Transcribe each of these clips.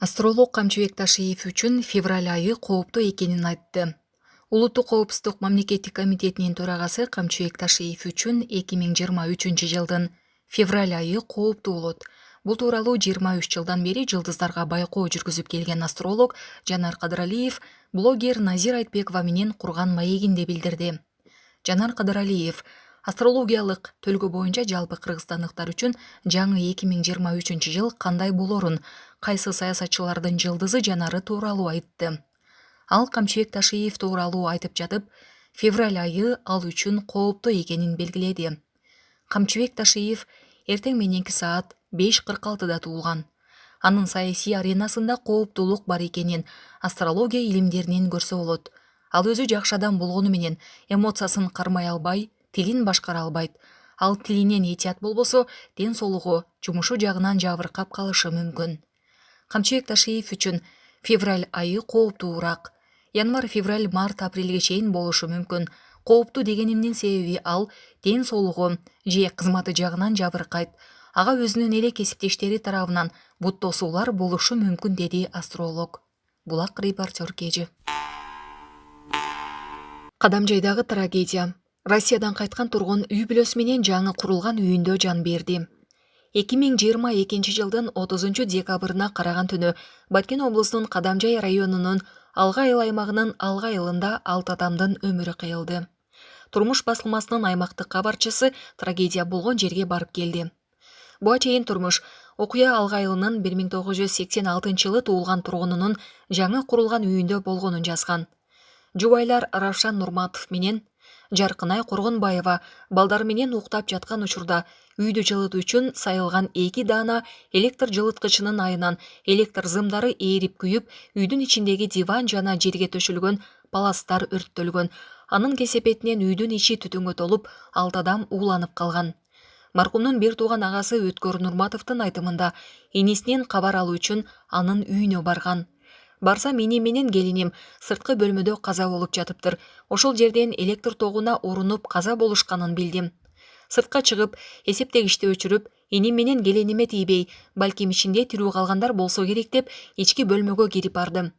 Астролог Камчыбек Ташиев үчүн февраль айы кооптуу экенин айтты. Улуттук коопсуздук мамлекеттик комитетинин төрагасы Камчыбек Ташиев үчүн 2023 жылдын февраль айы кооптуу болот. Бул тууралуу 23 жылдан бери жылдыздарга байкоо жүргүзүп келген астролог Жанар Кадыралиев блогер Назир Айтбекова менен курган маегинде билдирди. Жанар Кадыралиев астрологиялык төлгө боюнча жалпы кыргызстандыктар үчүн жаңы 2023 жыл кандай болорун, кайсы саясатчылардын жылдызы жанары тууралуу айтты. Ал Камчыбек Ташиев тууралуу айтып жатып, февраль айы ал үчүн кооптуу экенин белгиледи. Камчыбек Ташиев эртең мененки саат 5:46 туулган. Анын саясий аренасында кооптуулук бар экенин астрология илимдеринен көрсө болот. Ал өзү жакшы адам болгону менен эмоциясын кармай албай, тилин башкара албайт. Ал тилинен этият болбосо, ден соолугу, жумушу жагынан жабыркап калышы мүмкүн. Камчыбек Ташиев үчүн февраль айы кооптуураак. Январь, февраль, март, апрелге чейин болушу мүмкүн. Кооптуу дегенимдин себеби ал ден соолугу же кызматы жагынан жабыркайт. Ага өзүнүн эле кесиптештери тарабынан бут тосуулар болушу мүмкүн, деди астролог. Булак репортер Кежи. Кадамжайдагы трагедия. Россиядан кайткан тургун үй бүлөсү менен жаңы курулган үйүндө жан берди. 2022 жылдын 30 декабрына караган түнү Баткен облусунун Кадамжай районунун Алга айыл аймагынын Алга айылында 6 адамдын өмүрү кыйылды. Турмуш басылмасынын аймактык кабарчысы трагедия болгон жерге барып келди. Буга чейин турмуш окуя Алга айылынын 1986 жылы туулган тургунунун жаңы курулган үйүндө болгонун жазган. Жубайлар Равшан Нурматов менен Жаркынай Коргонбаева балдары менен уктап жаткан учурда үйдү жылытуу үчүн сайылган 2 даана электр жылыткычынын айынан электр зымдары ээрип күйүп, үйдүн ичиндеги диван жана жерге төшөлгөн паластар өрттөлгөн. Анын кесепетинен үйдүн ичи түтүнгө толуп, 6 адам ууланып калган. Маркумдун бир тууган агасы Өткөр Нурматовдун айтымында энесинен кабар алуу үчүн анын үйүнө барган. Барсам эне менен келиним сырткы бөлмөдө каза болуп жатыптыр. Ошол жерден электр тогуна урунуп каза болушканын билдим. Сыртка чыгып, эсептегичти өчүрүп, энем менен келиниме тийбей, балким ичинде тирүү калгандар болсо керек деп ички бөлмөгө кирип бардым.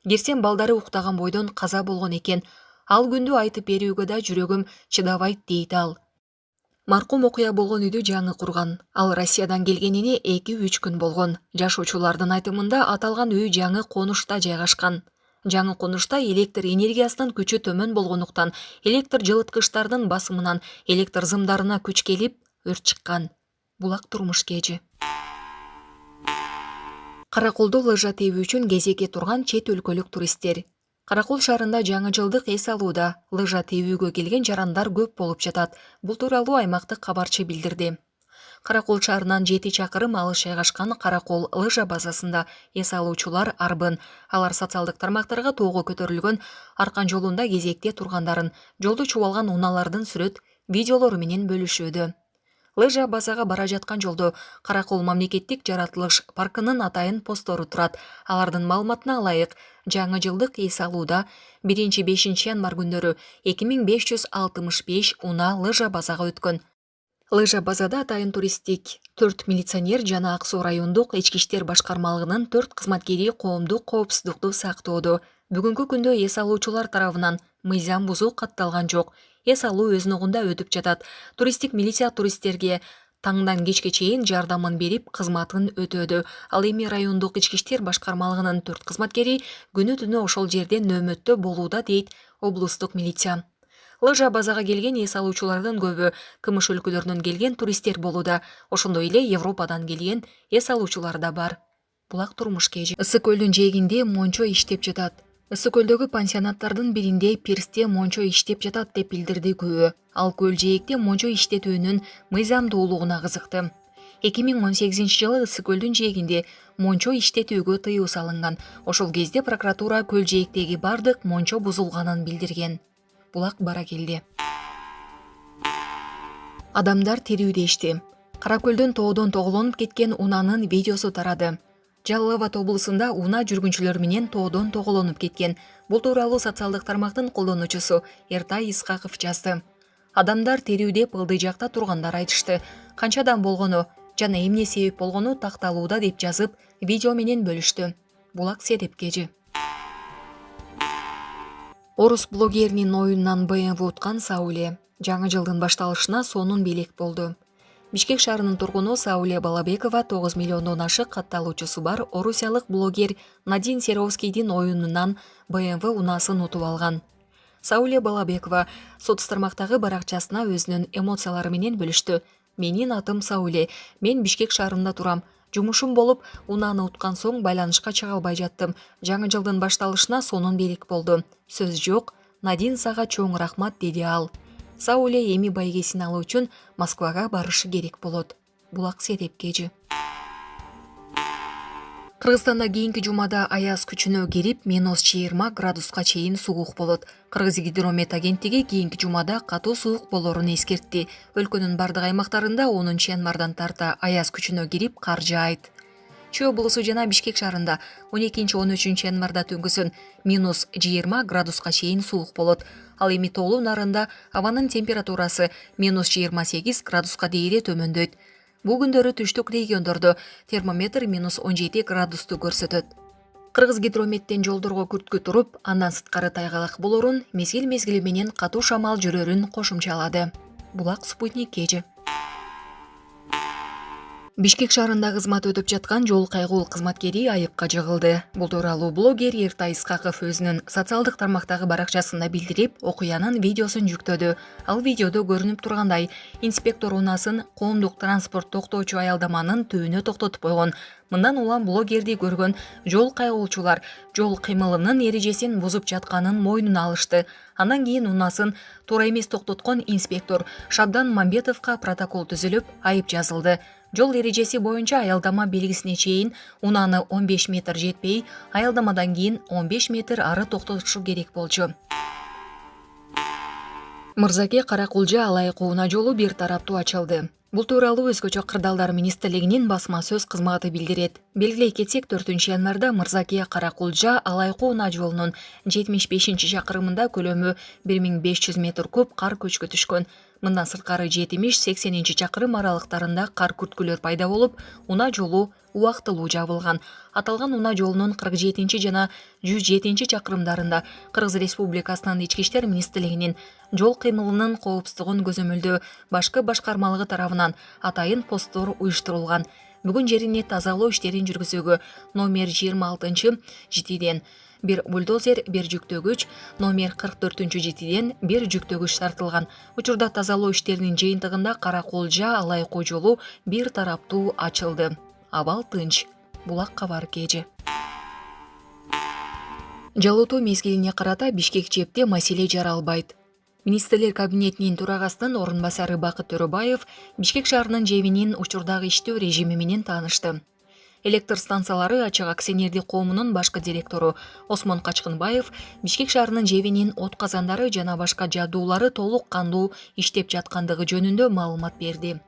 Кирсем балдары уктаган бойдон каза болгон экен. Ал күндү айтып берүүгө да жүрөгүм чыдабайт, дейт ал. Маркум окуя болгон үйдү жаңы курган. Ал Россиядан келгенине 2-3 күн болгон. Жашоочулардын айтымында аталган үй жаңы конушта жайгашкан. Жаңы конушта электр энергиясынын күчү төмөн болгондуктан электр жылыткычтардын басымынан электр зымдарына күч келип, өрт чыккан. Булак турмуш Кежи. Караколдо лыжа тебүү үчүн кезекке турган чет өлкөлүк туристтер. Каракол шаарында жаңы жылдык эс алууда лыжа тебүүгө келген жарандар көп болуп жатат. Бул тууралуу аймактык кабарчы билдирди. Каракол шаарынан 7 чакырым алыс жайгашкан Каракол лыжа базасында эс алуучулар арбын. Алар социалдык тармактарга тоого көтөрүлгөн Аркан жолунда кезекте тургандарын, жолду чубалган унаалардын сүрөт, видеолору менен бөлүшүүдө. Лыжа базага бара жаткан жолдо Каракол мамлекеттик жаратылыш паркынын атайын постору турат. Алардын маалыматына ылайык, жаңы жылдык эс алууда 1-5 январь күндөрү 2565 унаа лыжа базага өткөн. Лыжа базада атайын туристтик 4 милиционер жана Ак Суу райондук ички иштер башкармалыгынын 4 кызматкери коомдук коопсуздукту сактоодо. Бүгүнкү күндө эс алуучулар тарабынан мыйзам бузуу катталган жок. Эс алуу өз ногунда өтүп жатат. Туристтик милиция туристтерге таңдан кечке чейин жардамын берип, кызматын өтөөдө. Ал эми райондук ички иштер башкармалыгынын 4 кызматкери күнү түнү ошол жерде нөөмөттө болууда, дейт облустук милиция. Лыжа базага келген эс алуучулардын көбү кымыш өлкөлөрүнөн келген туристтер болууда. Ошондой эле Европадан келген эс алуучулар да бар. Булак турмуш Кежи. Ысык көлдүн жээгинде мончо иштеп жатат. Ысык көлдөгү пансионаттардын биринде пирсте мончо иштеп жатат деп билдирди күбө. Ал көл жээкте мончо иштетүүнүн мыйзамдуулугуна кызыкты. 2018 жылы Ысык көлдүн жээгинде мончо иштетүүгө тыюу салынган. Ошол кезде прокуратура көл жээктеги бардык мончо бузулганын билдирген. Булак бара келди. Адамдар тирүүдешти. Каракөлдөн тоодон тоголонуп кеткен унаанын видеосу тарады. Жалал Абад облусунда унаа жүргүнчүлөр менен тоодон тоголонуп кеткен. Бул тууралуу социалдык тармактын колдонуучусу Эртай Исхаков жазды. Адамдар тирүүдө ылдый жакта тургандар айтышты. Канча адам болгону жана эмне себеп болгону такталууда, деп жазып, видео менен бөлүштү. Булак Седепкежи. Орус блогеринин оюнунан БМВ уткан Сауле. Жаңы жылдын башталышына сонун белек болду. Бишкек шаарынын тургуну Сауле Балабекова 9 миллиондон ашык катталуучусу бар орусиялык блогер Надин Серовскийдин оюнунан БМВ унаасын утуп алган. Сауле Балабекова соц тармактагы баракчасына өзүнүн эмоциялары менен бөлүштү. Менин атым Сауле, мен Бишкек шаарында турам. Жумушум болуп, унааны уткан соң байланышка чыга албай жаттым. Жаңы жылдын башталышына сонун белек болду. Сөз жок, Надин сага чоң рахмат, деди ал. Сауле эми байгесин алуу үчүн Москвага барышы керек болот. Булак Седепкежи. Кыргызстанда кийинки жумада аяз күчүнө кирип, -20 градуска чейин суук болот. Кыргыз гидромет агенттиги кийинки жумада катуу суук болорун эскертти. Өлкөнүн бардык аймактарында 10 январдан тарта аяз күчүнө кирип, кар жаайт. Чүй облусу жана Бишкек шаарында 12-13 январда түнгүсүн -20 градуска чейин суук болот. Ал эми тоолуу нарында абанын температурасы -28 градуска дейре төмөндөйт. Бул күндөрү түштүк региондордо термометр -17 градусту көрсөтөт. Кыргыз гидрометтен жолдорго күрткү туруп, андан сырткары тайгалак болорун, мезгил менен катуу шамал жүрөрүн кошумчалады. Булак Спутник Кежи. Бишкек шаарында кызмат өтүп жаткан жол кайгул кызматкери айыпка жыгылды. Бул тууралуу блогер Эртай Исхаков өзүнүн социалдык тармактагы баракчасында билдирип, окуянын видеосун жүктөдү. Ал видеодо көрүнүп тургандай, инспектор унаасын коомдук транспорт токтоочу аялдаманын түбүнө токтотуп койгон. Мындан улам блогерди көргөн жол кайгоочулар жол кыймылынын эрежесин бузуп жатканын мойнуна алышты. Андан кийин унаасын туура эмес токтоткон инспектор Шабдан Мамбетовго протокол түзүлүп, айып жазылды. Жол эрежеси боюнча аялдама белгисине чейин унааны 15 метр жетпей, аялдамадан кийин 15 метр ары токтотушу керек болчу. Мырзаке Каракулжа Алайкуу унаа жолу бир тараптуу ачылды. Бул тууралуу Өзгөчө кырдаалдар министрлигинин басма сөз кызматы билдирет. Белгилей кетсек, 4 январда Мырзаке Каракулжа Алайкуу унаа жолунун 75-чакырымында көлөмү 1500 метр куб кар көчкү түшкөн. Мындан сырткары 70-80 чакырым аралыктарында кар күрткүлөр пайда болуп, унаа жолу убактылуу жабылган. Аталган унаа жолунун 47 жана 107 чакырымдарында Кыргыз Республикасынын Ички иштер министрлигинин жол кыймылынын коопсуздугун көзөмөлдөө башкы башкармалыгы тарабынан атайын посттор уюштурулган. Бүгүн жерине тазалоо иштерин жүргүзүүгө номер 26 житиден бир бульдозер, бир жүктөгүч, номер 44 житиден бир жүктөгүч тартылган. Учурда тазалоо иштеринин жыйынтыгында Каракулжа Алайкуу жолу бир тараптуу ачылды. Абал тынч. Булак Кабар Кежи. Жалоотуу мезгилине карата Бишкек жепте маселе жаралбайт. Министрлер кабинетинин төрагасынын орун басары Бакыт Төрөбаев Бишкек шаарынын жебинин учурдагы иштөө режими менен таанышты. Электр станциялары ачык акционердик коомунун башкы директору Осмон Качкынбаев Бишкек шаарынын жебинин от казандары жана башка жабдуулары толук кандуу иштеп жаткандыгы жөнүндө маалымат берди.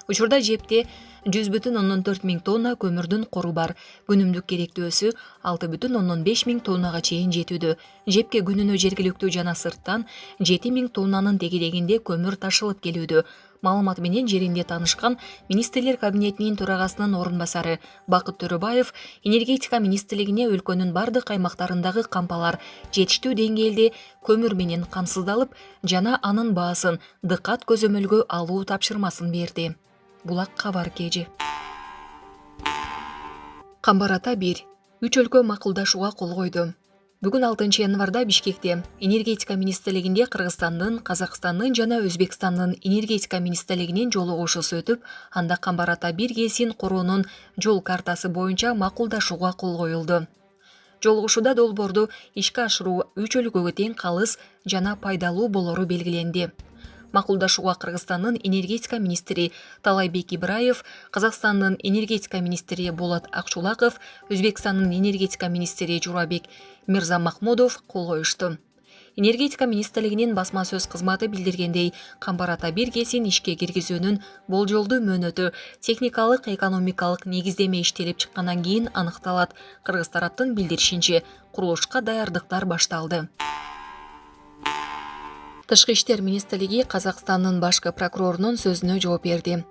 Учурда жепте 100,4 миң тонна көмүрдүн кору бар. Күнүмдүк керектөөсү 6,5 миң тоннага чейин жетүүдө. Жепке күнүнө жергиликтүү жана сырттан 7 миң тоннанын тегерегинде көмүр ташылып келүүдө. Маалымат менен жеринде таанышкан Министрлер кабинетинин төрагасынын орун басары Бакыт Төрөбаев энергетика министрлигине өлкөнүн бардык аймактарындагы кампалар жетиштүү деңгээлде көмүр менен камсыздалып жана анын баасын дыккат көзөмөлгө алуу тапшырмасын берди. Булак Кабар Кежи. Камбар Ата 1. 3 өлкө макулдашууга кол койду. Бүгүн 6 январда Бишкекте энергетика министрлигинде Кыргызстандын, Казакстандын жана Өзбекстандын энергетика министрлигинин жолугушуусу өтүп, анда Камбар Ата 1 КЭСин куруунун жол картасы боюнча макулдашууга кол коюлду. Жолугушууда долбоорду ишке ашыруу 3 өлкөгө тең калыс жана пайдалуу болору белгиленди. Макулдашууга Кыргызстандын энергетика министри Талайбек Ибраев, Казакстандын энергетика министри Болот Акчулаков, Өзбекстандын энергетика министри Журабек Мирзамахмудов кол коюшту. Энергетика министрлигинин басма сөз кызматы билдиргендей, Камбар Ата 1 КЭСин ишке киргизүүнүн болжолдуу мөөнөтү техникалык экономикалык негиздеме иштелип чыккандан кийин аныкталат. Кыргыз тараптын билдиришинче, курулушка даярдыктар башталды. Тышкы иштер министрлиги Казакстандын башкы прокурорунун сөзүнө жооп берди.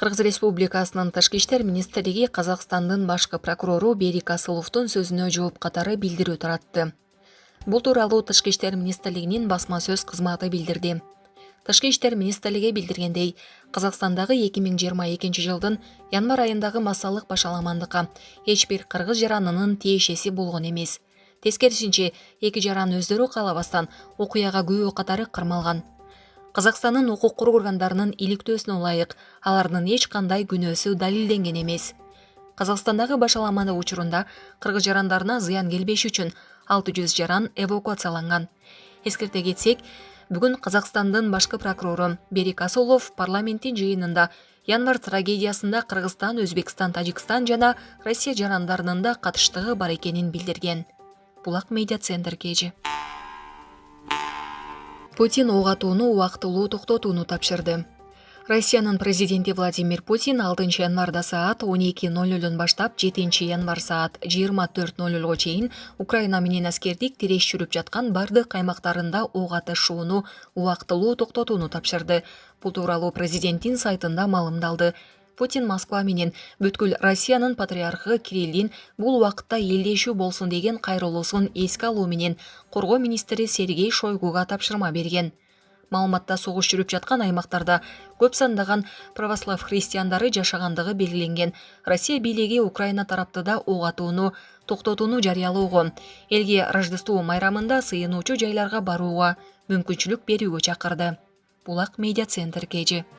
Кыргыз Республикасынын Тышкы иштер министрлиги Казакстандын башкы прокурору Берик Асыловдун сөзүнө жооп катары билдирүү таратты. Бул тууралуу Тышкы иштер министрлигинин басма сөз кызматы билдирди. Тышкы иштер министрлиги билдиргендей, Казакстандагы 2022 жылдын январь айындагы массалык башаламандыкка эч бир кыргыз жаранынын тиешеси болгон эмес. Тескерисинче, эки жаран өздөрү каалабастан окуяга күбө катары кармалган. Казакстандын укук органдарынын иликтөөсүнө ылайык, алардын эч кандай күнөөсү далилденген эмес. Казакстандагы башаламаны учурунда кыргыз жарандарына зыян келбеш үчүн 600 жаран эвакуацияланган. Эскерте кетсек, бүгүн Казакстандын башкы прокурору Берик Асылов парламенттин жыйынында январь трагедиясында Кыргызстан, Өзбекстан, Тажикстан жана Россия жарандарынын да катыштыгы бар экенин билдирген. Булак медиа центр KG. Путин ок атууну убактылуу токтотууну тапшырды. Россиянын президенти Владимир Путин 6 январда саат 12:00 баштап 7 январь саат 24:00 чейин Украина менен аскердик тиреш жүрүп жаткан бардык аймактарында ок атышууну убактылуу токтотууну тапшырды. Бул тууралуу президенттин сайтында маалымдалды. Путин Москва менен бүткүл Россиянын патриархы Кириллдин бул убакытта элдешүү болсун деген кайрылуусун эске алуу менен коргоо министри Сергей Шойгуга тапшырма берген. Маалыматта согуш жүрүп жаткан аймактарда көп сандаган православ христиандары жашагандыгы белгиленген. Россия бийлиги Украина тарапты да ок атууну токтотууну жарыялоого, элге Рождество майрамында сыйынуучу жайларга барууга мүмкүнчүлүк берүүгө чакырды. Булак медиа центр KG.